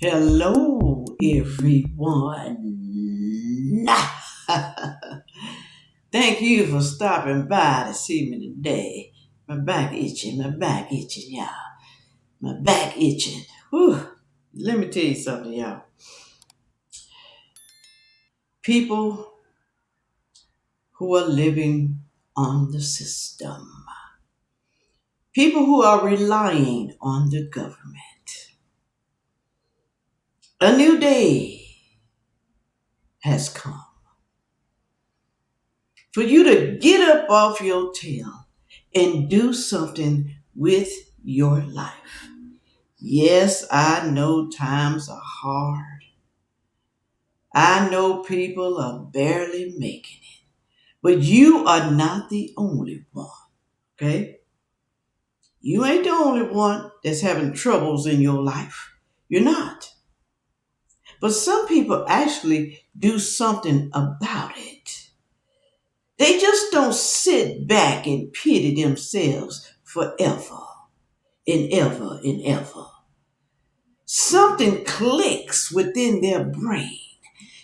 Hello, everyone. Thank you for stopping by to see me today. My back itching, y'all. My back itching. Whew. Let me tell you something, y'all. People who are living on the system, people who are relying on the government. A new day has come for you to get up off your tail and do something with your life. Yes, I know times are hard. I know people are barely making it. But you are not the only one, okay? You ain't the only one that's having troubles in your life. You're not. But some people actually do something about it. They just don't sit back and pity themselves forever and ever and ever. Something clicks within their brain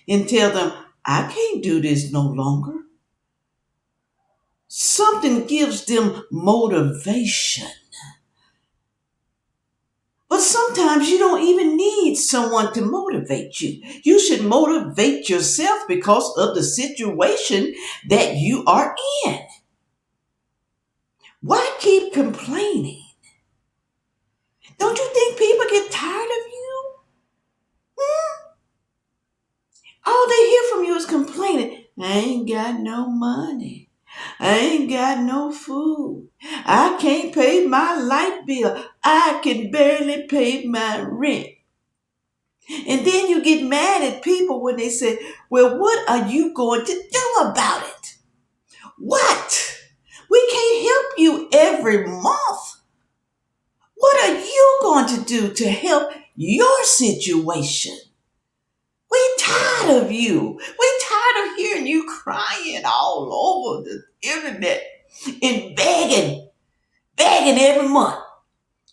and tell them, I can't do this no longer. Something gives them motivation. But sometimes you don't even need someone to motivate you. You should motivate yourself because of the situation that you are in. Why keep complaining? Don't you think people get tired of you? All they hear from you is complaining. I ain't got no money. I ain't got no food. I can't pay my light bill. I can barely pay my rent. And then you get mad at people when they say, well, what are you going to do about it? What? We can't help you every month. What are you going to do to help your situation? We tired of you. We tired of hearing you crying all over the internet and begging every month.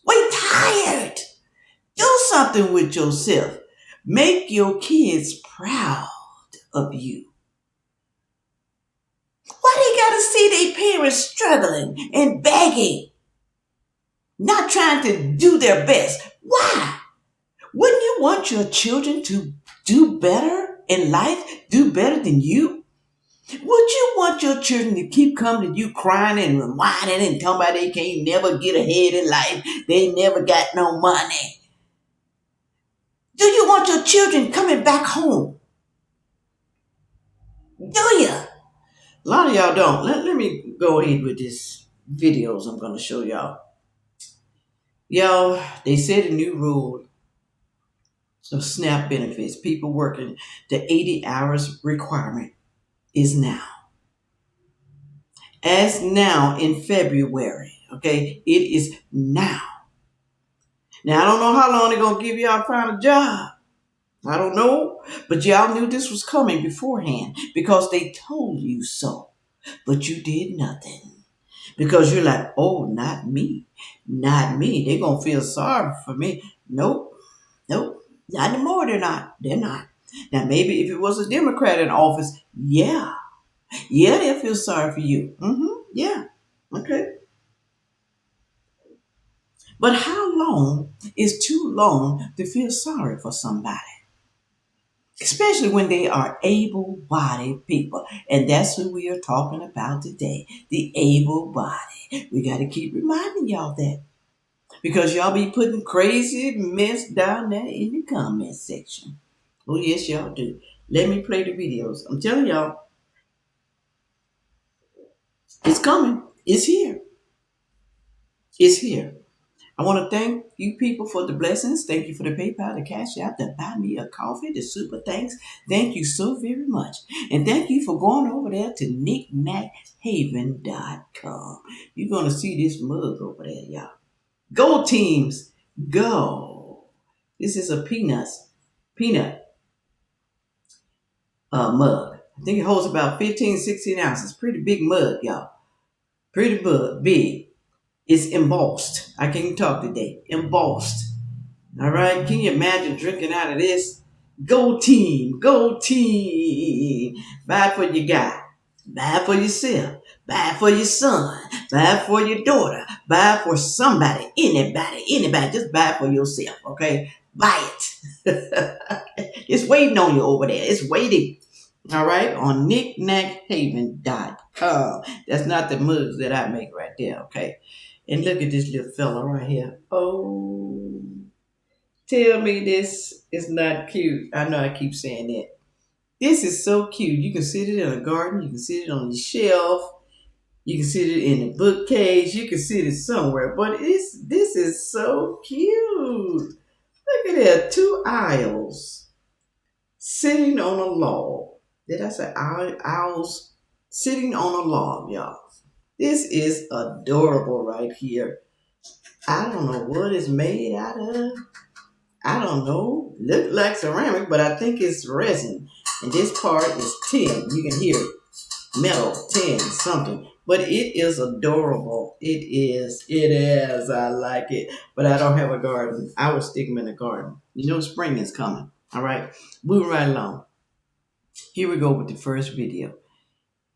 We tired. Do something with yourself. Make your kids proud of you. Why they gotta see their parents struggling and begging, not trying to do their best? Why? Wouldn't you want your children to do better in life, do better than you? Would you want your children to keep coming to you crying and whining and talking about they can't never get ahead in life, they never got no money? Do you want your children coming back home? Do you? A lot of y'all don't. Let me go ahead with this videos I'm going to show y'all. Y'all, they said a new rule of SNAP benefits. People working the 80 hours requirement is now. As now in February, okay? It is now. Now, I don't know how long they're going to give y'all to find a job. I don't know. But y'all knew this was coming beforehand because they told you so. But you did nothing. Because you're like, oh, not me. Not me. They're going to feel sorry for me. Nope. Nope. Not anymore. They're not. They're not. Now, maybe if it was a Democrat in office, yeah. Yeah, they'll feel sorry for you. Yeah. Okay. But how long is too long to feel sorry for somebody? Especially when they are able-bodied people. And that's who we are talking about today, the able-bodied. We got to keep reminding y'all that. Because y'all be putting crazy mess down there in the comment section. Oh, yes, y'all do. Let me play the videos. I'm telling y'all, it's coming. It's here. It's here. I want to thank you people for the blessings. Thank you for the PayPal, the Cash App, the Buy Me a Coffee, the Super Thanks. Thank you so very much. And thank you for going over there to knickknackhaven.com. You're going to see this mug over there, y'all. Go teams, go. This is a peanut mug. I think it holds about 15, 16 ounces. Pretty big mug, y'all. Pretty big. It's embossed. I can't even talk today. Embossed. All right. Can you imagine drinking out of this? Go team. Go team. Buy it for your guy. Buy it for yourself. Buy it for your son. Buy it for your daughter. Buy it for somebody. Anybody. Just buy it for yourself. Okay? Buy it. It's waiting on you over there. It's waiting. All right, on knickknackhaven.com. That's not the mugs that I make right there, okay? And look at this little fella right here. Oh, tell me this is not cute. I know I keep saying that. This is so cute. You can sit it in a garden. You can sit it on the shelf. You can sit it in a bookcase. You can sit it somewhere. But this is so cute. Look at that. 2 owls sitting on a log. Did I say owls sitting on a log, y'all? This is adorable right here. I don't know what it's made out of. I don't know. Look like ceramic, but I think it's resin. And this part is tin. You can hear it. Metal, tin, something. But it is adorable. It is. I like it. But I don't have a garden. I will stick them in the garden. You know spring is coming. All right. Moving right along. Here we go with the first video.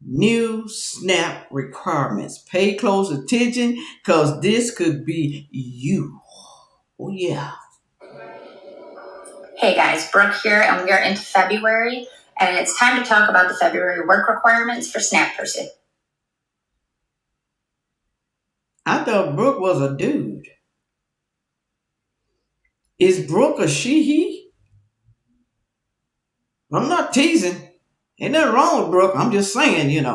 New SNAP requirements. Pay close attention because this could be you. Oh, yeah. Hey guys, Brooke here, and we are into February, and it's time to talk about the February work requirements for SNAP person. I thought Brooke was a dude. Is Brooke a she-he? I'm not teasing. Ain't nothing wrong with Brooke. I'm just saying,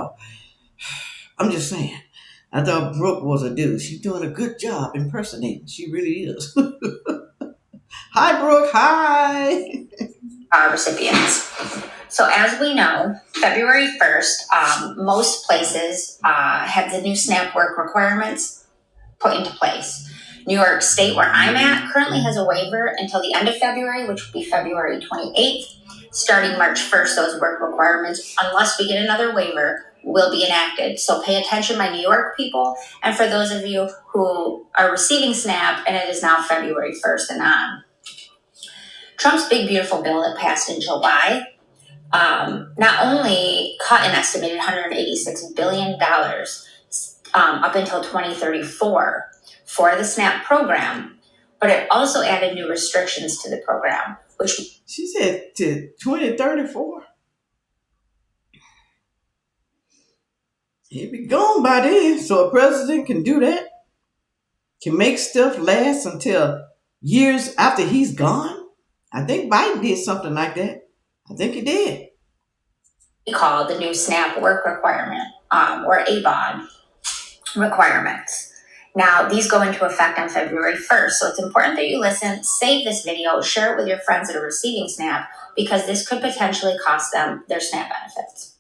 I'm just saying. I thought Brooke was a dude. She's doing a good job impersonating. She really is. Hi, Brooke. Hi. Recipients. So as we know, February 1st, most places have the new SNAP work requirements put into place. New York State, where I'm at, currently has a waiver until the end of February, which would be February 28th. Starting March 1st, those work requirements, unless we get another waiver, will be enacted. So pay attention, my New York people, and for those of you who are receiving SNAP, and it is now February 1st and on. Trump's big, beautiful bill that passed in July not only cut an estimated $186 billion up until 2034 for the SNAP program, but it also added new restrictions to the program, which... She said to 2034. He'll be gone by then, so a president can do that. Can make stuff last until years after he's gone. I think Biden did something like that. I think he did. Called the new SNAP work requirement, or ABOD requirements. Now, these go into effect on February 1st, so it's important that you listen, save this video, share it with your friends that are receiving SNAP, because this could potentially cost them their SNAP benefits.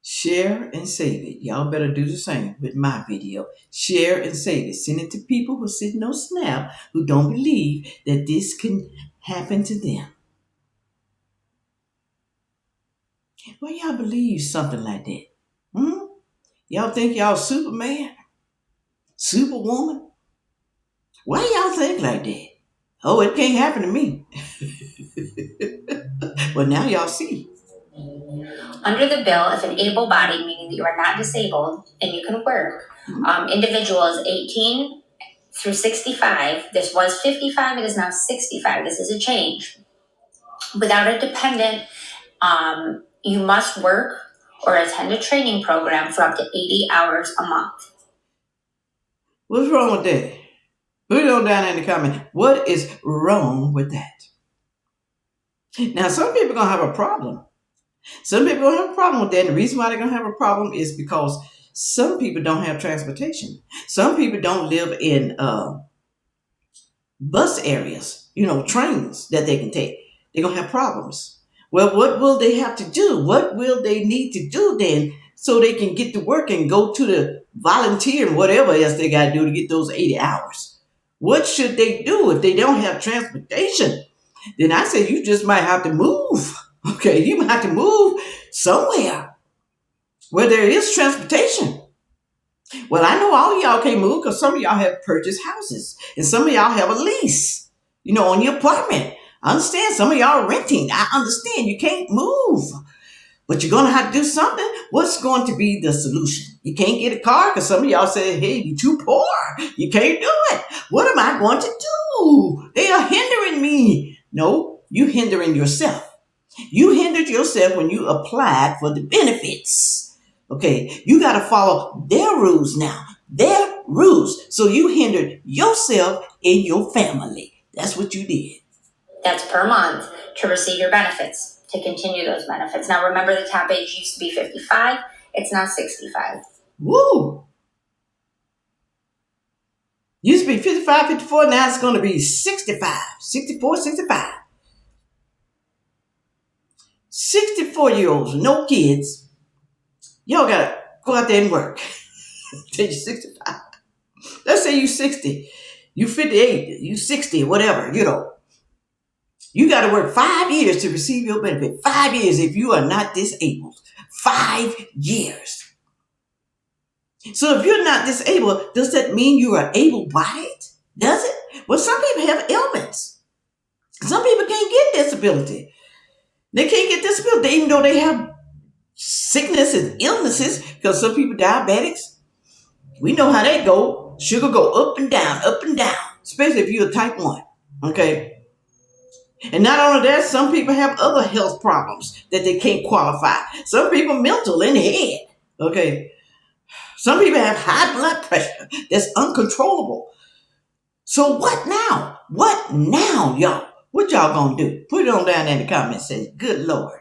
Share and save it. Y'all better do the same with my video. Share and save it. Send it to people who are sitting on SNAP who don't believe that this can happen to them. Why y'all believe something like that? Y'all think y'all Superman? Superwoman? Why y'all think like that? Oh, it can't happen to me. Well, now y'all see. Under the bill, if an able-bodied, meaning that you are not disabled and you can work, individuals 18 through 65, this was 55, it is now 65, this is a change. Without a dependent, you must work or attend a training program for up to 80 hours a month. What's wrong with that? Put it on down in the comment. What is wrong with that? Now, some people are going to have a problem. Some people don't have a problem with that. And the reason why they're going to have a problem is because some people don't have transportation. Some people don't live in bus areas, trains that they can take. They're going to have problems. Well, what will they have to do? What will they need to do then so they can get to work and go to the volunteer and whatever else they got to do to get those 80 hours? What should they do if they don't have transportation? Then I say you just might have to move. Okay, you might have to move somewhere where there is transportation. Well, I know all of y'all can't move because some of y'all have purchased houses and some of y'all have a lease, on your apartment. I understand some of y'all are renting. I understand you can't move, but you're going to have to do something. What's going to be the solution? You can't get a car because some of y'all say, hey, you're too poor. You can't do it. What am I going to do? They are hindering me. No, you hindering yourself. You hindered yourself when you applied for the benefits. Okay, you got to follow their rules now. Their rules. So you hindered yourself and your family. That's what you did. That's per month to receive your benefits, to continue those benefits. Now, remember the top age used to be 55. It's now 65. Woo! Used to be 55, 54. Now it's going to be 65, 64, 65. 64-year-olds, no kids. Y'all got to go out there and work till you're 65. Let's say you're 60. You 58, you 60, whatever, You got to work 5 years to receive your benefit. 5 years if you are not disabled. 5 years. So if you're not disabled, does that mean you are able-bodied? Does it? Well, some people have ailments. Some people can't get disability. They can't get disability even though they have sickness and illnesses, because some people diabetics. We know how that go. Sugar go up and down, especially if you're a type 1. Okay? And not only that, some people have other health problems that they can't qualify. Some people mental in the head. Okay? Some people have high blood pressure that's uncontrollable. So what now? What now, y'all? What y'all gonna do? Put it on down in the comments section. Good Lord.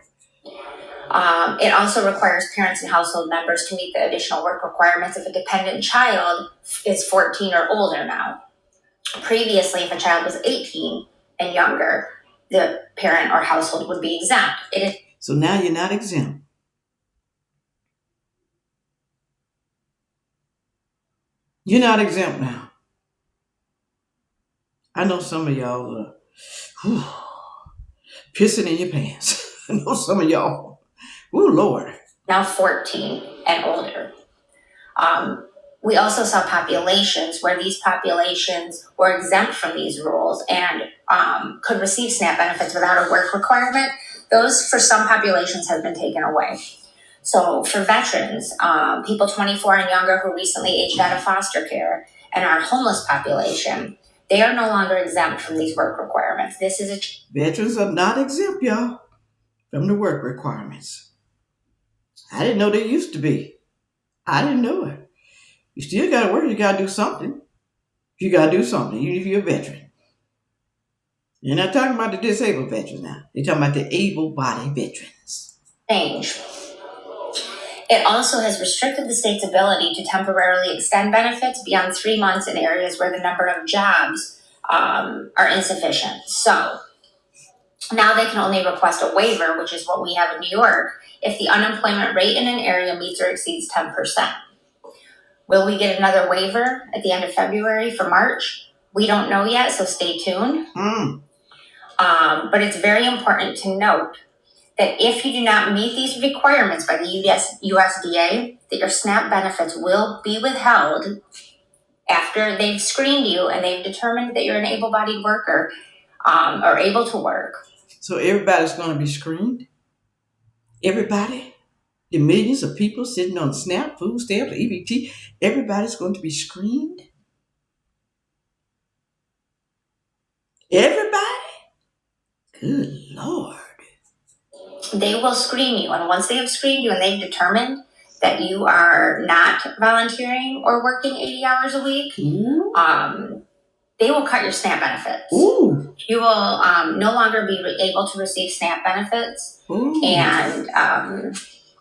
It also requires parents and household members to meet the additional work requirements if a dependent child is 14 or older now. Previously, if a child was 18 and younger, the parent or household would be exempt. So now you're not exempt. You're not exempt now. I know some of y'all are pissing in your pants. I know some of y'all. Oh, Lord. Now 14 and older. We also saw populations where these populations were exempt from these rules and could receive SNAP benefits without a work requirement. Those, for some populations, have been taken away. So for veterans, people 24 and younger who recently aged out of foster care, and our homeless population, they are no longer exempt from these work requirements. Veterans are not exempt, y'all, from the work requirements. I didn't know they used to be. I didn't know it. You still got to work. You got to do something. You got to do something, even if you're a veteran. You're not talking about the disabled veterans now. They're talking about the able-bodied veterans. Change. It also has restricted the state's ability to temporarily extend benefits beyond 3 months in areas where the number of jobs are insufficient. So now they can only request a waiver, which is what we have in New York, if the unemployment rate in an area meets or exceeds 10%. Will we get another waiver at the end of February for March? We don't know yet, so stay tuned. But it's very important to note that if you do not meet these requirements by the USDA, that your SNAP benefits will be withheld after they've screened you and they've determined that you're an able-bodied worker or able to work. So everybody's going to be screened? Everybody? The millions of people sitting on SNAP, food stamps, EBT, everybody's going to be screened? Everybody? Good Lord. They will screen you, and once they have screened you and they've determined that you are not volunteering or working 80 hours a week, they will cut your SNAP benefits. Ooh. You will no longer be able to receive SNAP benefits. Ooh. And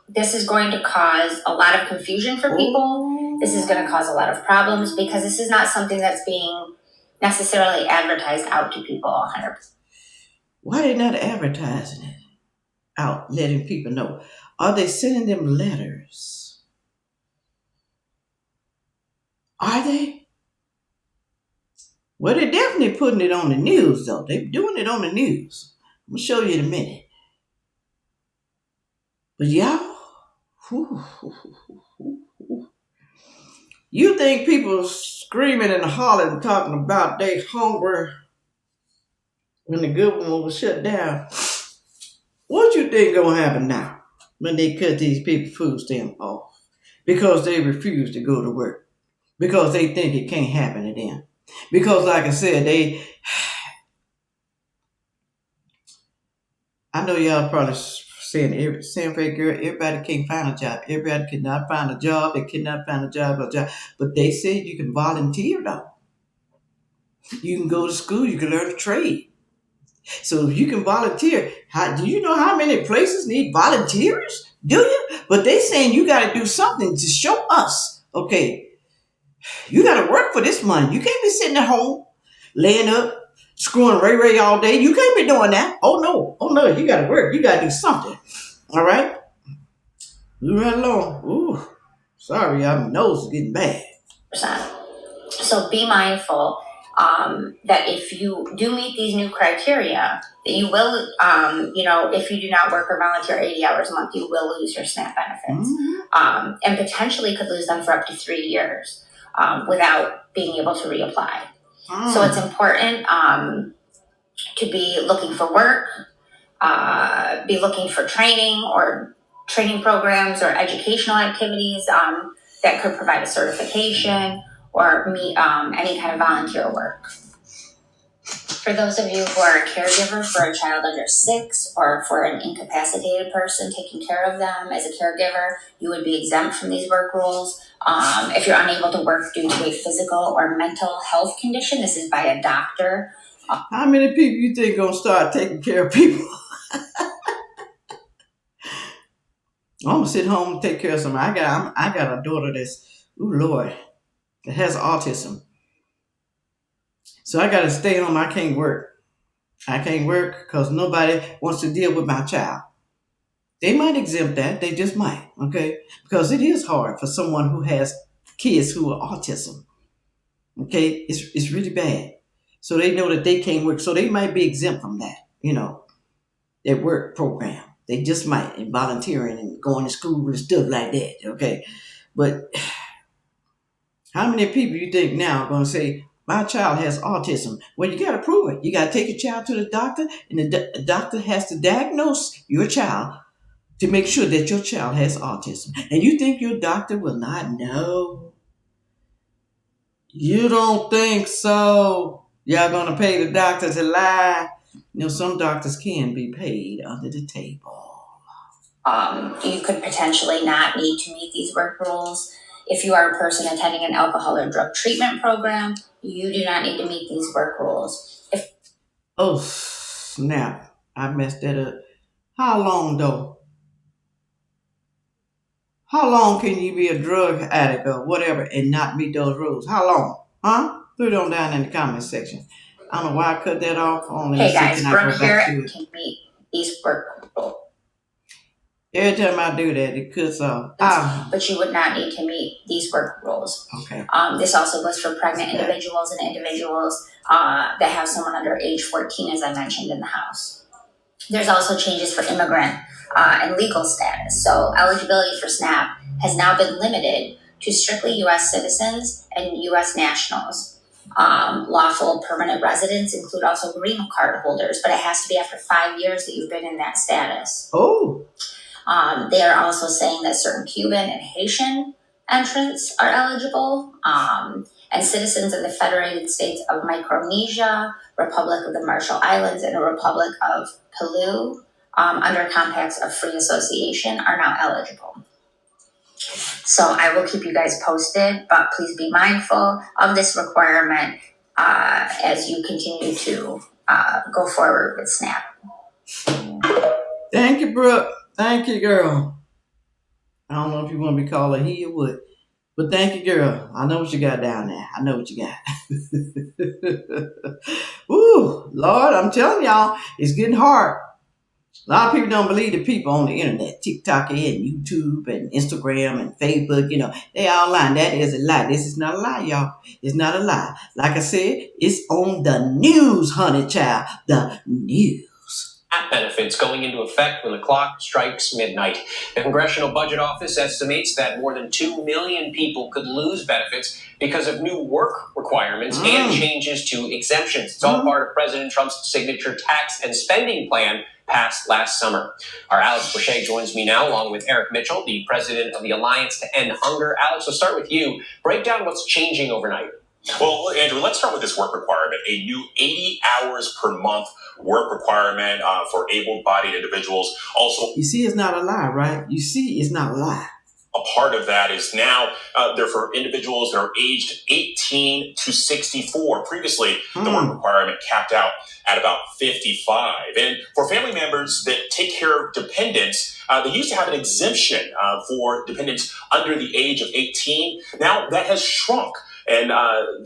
this is going to cause a lot of confusion for people. Ooh. This is going to cause a lot of problems because this is not something that's being necessarily advertised out to people 100%. Why are they not advertising it out, letting people know? Are they sending them letters? Are they? Well, they're definitely putting it on the news, though. They're doing it on the news. I'm going to show you in a minute. But y'all, You think people screaming and hollering, talking about they hungry when the government was shut down? What you think gonna happen now when they cut these people food stamp off because they refuse to go to work because they think it can't happen to them? Because, like I said, I know y'all probably saying Sandfay girl, everybody can't find a job. Everybody cannot find a job. They cannot find a job. But they said you can volunteer though. You can go to school. You can learn a trade. So if you can volunteer, do you know how many places need volunteers? Do you? But they saying you got to do something to show us. Okay, you got to work for this money. You can't be sitting at home, laying up, screwing Ray all day. You can't be doing that. Oh no, you got to work. You got to do something. All right, move right along. Ooh, sorry, my nose is getting bad. So be mindful that if you do meet these new criteria, that you will, if you do not work or volunteer 80 hours a month, you will lose your SNAP benefits, and potentially could lose them for up to 3 years without being able to reapply. So it's important to be looking for work, be looking for training or training programs or educational activities that could provide a certification or meet any kind of volunteer work. For those of you who are a caregiver for a child under 6 or for an incapacitated person taking care of them as a caregiver, you would be exempt from these work rules. If you're unable to work due to a physical or mental health condition, this is by a doctor. How many people you think gonna start taking care of people? I'm gonna sit home and take care of somebody. I got a daughter that's, ooh Lord, that has autism. So I gotta stay home. I can't work. I can't work because nobody wants to deal with my child. They might exempt that. They just might, okay? Because it is hard for someone who has kids who are autism. Okay, it's really bad. So they know that they can't work. So they might be exempt from that, their work program. They just might, and volunteering and going to school and stuff like that, okay? But how many people you think now are going to say, my child has autism? Well, you got to prove it. You got to take your child to the doctor, and the doctor has to diagnose your child to make sure that your child has autism. And you think your doctor will not know? You don't think so? Y'all going to pay the doctor to lie? Some doctors can be paid under the table. You could potentially not need to meet these work rules. If you are a person attending an alcohol or drug treatment program, you do not need to meet these work rules. Oh, snap. I messed that up. How long, though? How long can you be a drug addict or whatever and not meet those rules? How long? Huh? Put it on down in the comment section. I don't know why I cut that off. Hey guys, Brooke here can meet these work rules. Every time I do that, it cuts off. But you would not need to meet these work rules. Okay. This also goes for pregnant individuals and individuals that have someone under age 14, as I mentioned, in the house. There's also changes for immigrant and legal status. So eligibility for SNAP has now been limited to strictly U.S. citizens and U.S. nationals. Lawful permanent residents include also green card holders, but it has to be after 5 years that you've been in that status. Oh. They are also saying that certain Cuban and Haitian entrants are eligible, and citizens of the Federated States of Micronesia, Republic of the Marshall Islands, and the Republic of Palau, under compacts of free association, are now eligible. So I will keep you guys posted, but please be mindful of this requirement as you continue to go forward with SNAP. Thank you, Brooke. Thank you, girl. I don't know if you want to be called a he or what, but thank you, girl. I know what you got down there. I know what you got. Ooh, Lord, I'm telling y'all, it's getting hard. A lot of people don't believe the people on the internet, TikTok and YouTube and Instagram and Facebook, they all lying. That is a lie. This is not a lie, y'all. It's not a lie. Like I said, it's on the news, honey child. The news. SNAP benefits going into effect when the clock strikes midnight. The Congressional Budget Office estimates that more than 2 million people could lose benefits because of new work requirements and changes to exemptions. It's all part of President Trump's signature tax and spending plan passed last summer. Our Alex Boucher joins me now, along with Eric Mitchell, the president of the Alliance to End Hunger. Alex, let's start with you. Break down what's changing overnight. Well, Andrew, let's start with this work requirement. A new 80 hours per month work requirement for able-bodied individuals. Also, you see, it's not a lie, right? You see, it's not a lie. A part of that is now there for individuals that are aged 18 to 64. Previously, the work requirement capped out at about 55. And for family members that take care of dependents, they used to have an exemption for dependents under the age of 18. Now that has shrunk. And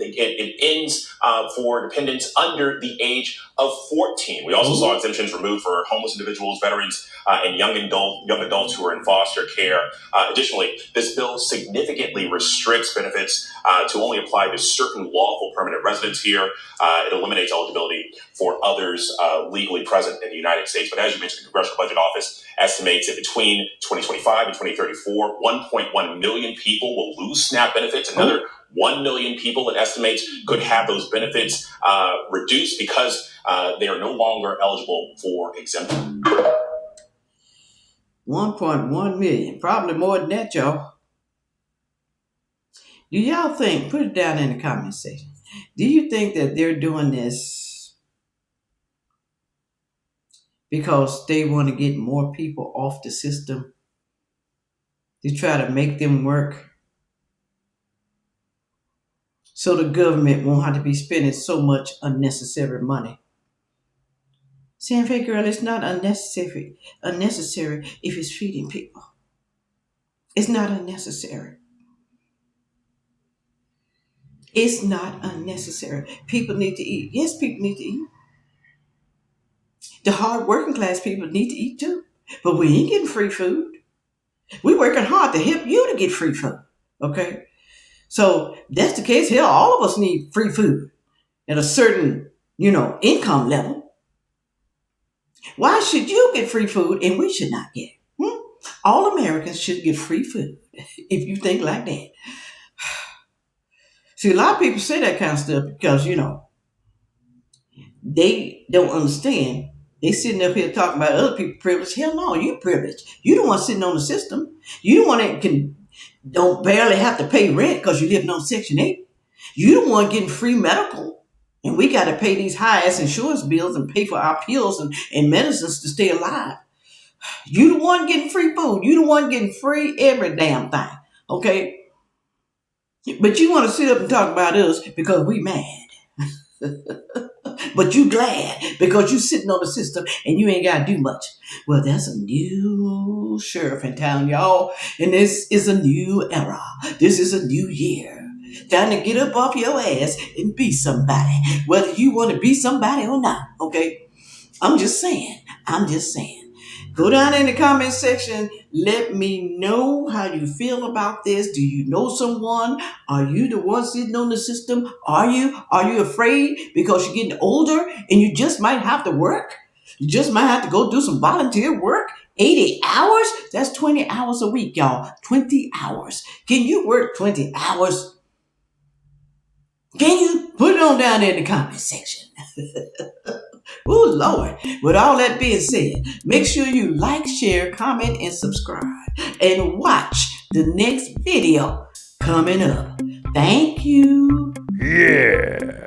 it ends for dependents under the age of 14. We also saw exemptions removed for homeless individuals, veterans, and young adults who are in foster care. Additionally, this bill significantly restricts benefits to only apply to certain lawful permanent residents here. It eliminates eligibility for others legally present in the United States. But as you mentioned, the Congressional Budget Office estimates that between 2025 and 2034, 1.1 million people will lose SNAP benefits. Another 1 million people, it estimates, could have those benefits reduced because they are no longer eligible for exemption. 1.1 million, probably more than that, y'all. Do y'all think, put it down in the comment section, do you think that they're doing this because they want to get more people off the system? They try to make them work so the government won't have to be spending so much unnecessary money. Sandfay girl, it's not unnecessary if it's feeding people. It's not unnecessary. It's not unnecessary. People need to eat. Yes, people need to eat. The hard working class people need to eat too. But we ain't getting free food. We're working hard to help you to get free food. Okay? So that's the case here. All of us need free food at a certain, income level. Why should you get free food and we should not get it? All Americans should get free food if you think like that. See, a lot of people say that kind of stuff because, they don't understand. They sitting up here talking about other people's privilege. Hell no, you privileged. You the one sitting on the system. You the one that don't barely have to pay rent because you're living on Section 8. You the one getting free medical. And we got to pay these high-ass insurance bills and pay for our pills and medicines to stay alive. You the one getting free food. You the one getting free every damn thing. Okay? But you want to sit up and talk about us because we mad. But you glad because you sitting on the system and you ain't got to do much. Well, there's a new sheriff in town, y'all. And this is a new era. This is a new year. Time to get up off your ass and be somebody. Whether you want to be somebody or not, okay? I'm just saying. Go down in the comment section. Let me know how you feel about this. Do you know someone? Are you the one sitting on the system? Are you afraid because you're getting older and you just might have to work? You just might have to go do some volunteer work. 80 hours? That's 20 hours a week, y'all. 20 hours. Can you work 20 hours? Can you put it on down there in the comment section? Oh, Lord. With all that being said, make sure you like, share, comment, and subscribe. And watch the next video coming up. Thank you. Yeah.